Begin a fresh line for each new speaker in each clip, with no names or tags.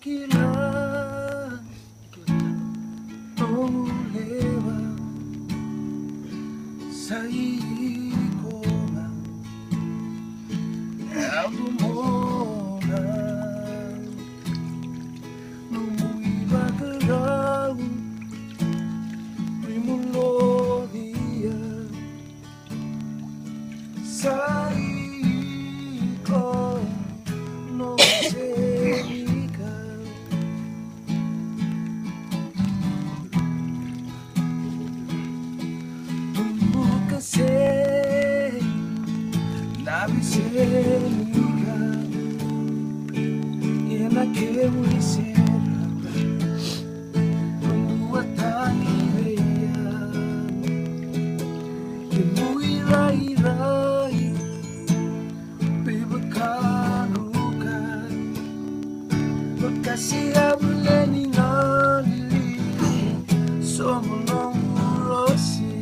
kailan ulewa sa ikongan Alumona Numuiba karaw Primulodia sa ikon no senika Tumbu kasi Nabisenika Ina que muy cerrada Como a tan ideia Que muy rai Bebekanukan Bekasi abule ningali Somolong urosi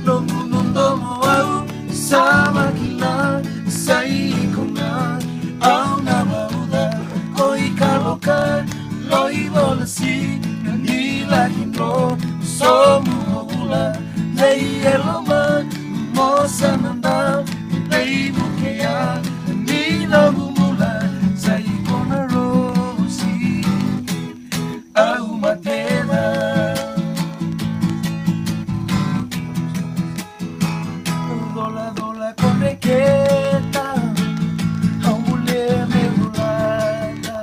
Nongunundomo au sama kila sa ikongan Au na mauda koi kalokan Loi volasi Nila hindro Somu ula Nei eloman Mosa nanda Nei bukea Nila bumula Sa ikona rosi Au matena Dola dola koneketa Au mulher mergulhada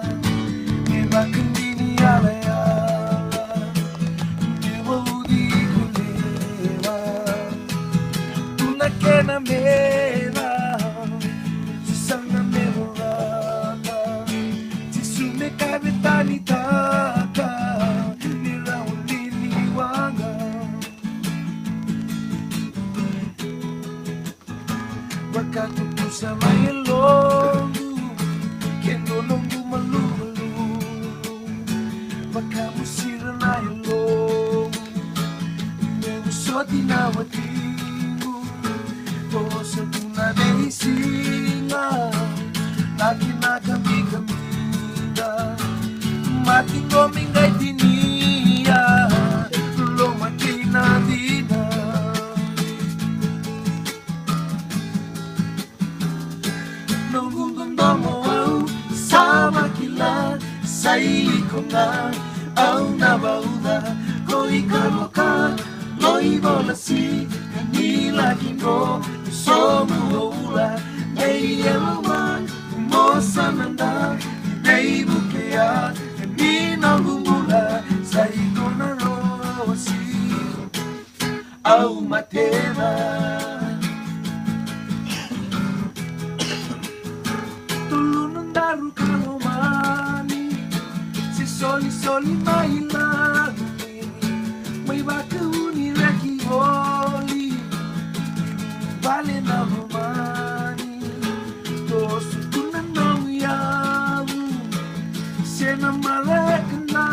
Me bakandini ala na mera Sisanga merorata Tisume kabitani taka Nira ulini wanga Wakatutu sama ilongu Kendo nongu malu-malu Wakamusira na ilongu Negusoti na wati Sa tuna de isinga Lagi na kami-kamida Mati ngomingay tiniya Lumaki na dina Nunggundundo mo au sama kila Sa ikongan au nabauda Ko ikaloka Loi volasi Kanila hindro Somu ula Nei eloman Mosa nanda Nei bukea Nina gumula Sa ikona rosi Au matena Tulunang daru kalomani Si soli mailani May baka unilaki holi Vale na romani Tosu tunan nong yamu Sena malekana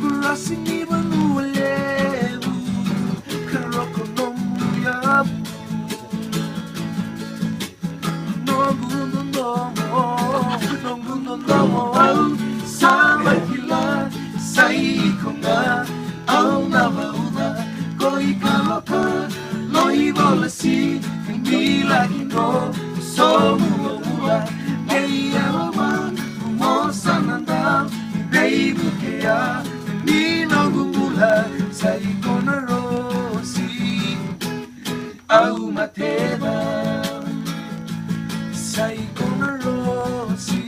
Kurasi ni manualevu Karoko nong yamu Nongundomo au sama kila Sa ikongan au nabauda Ko ikaloka Loi volasi Nila hindro Somu ula Nei eloman Mosa nanda Nei bukea Nina gumula Sa ikona rosi Au matena Sa ikona rosi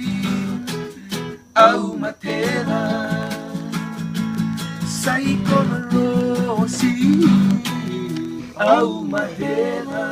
Au matena Sa ikona rosi Au matena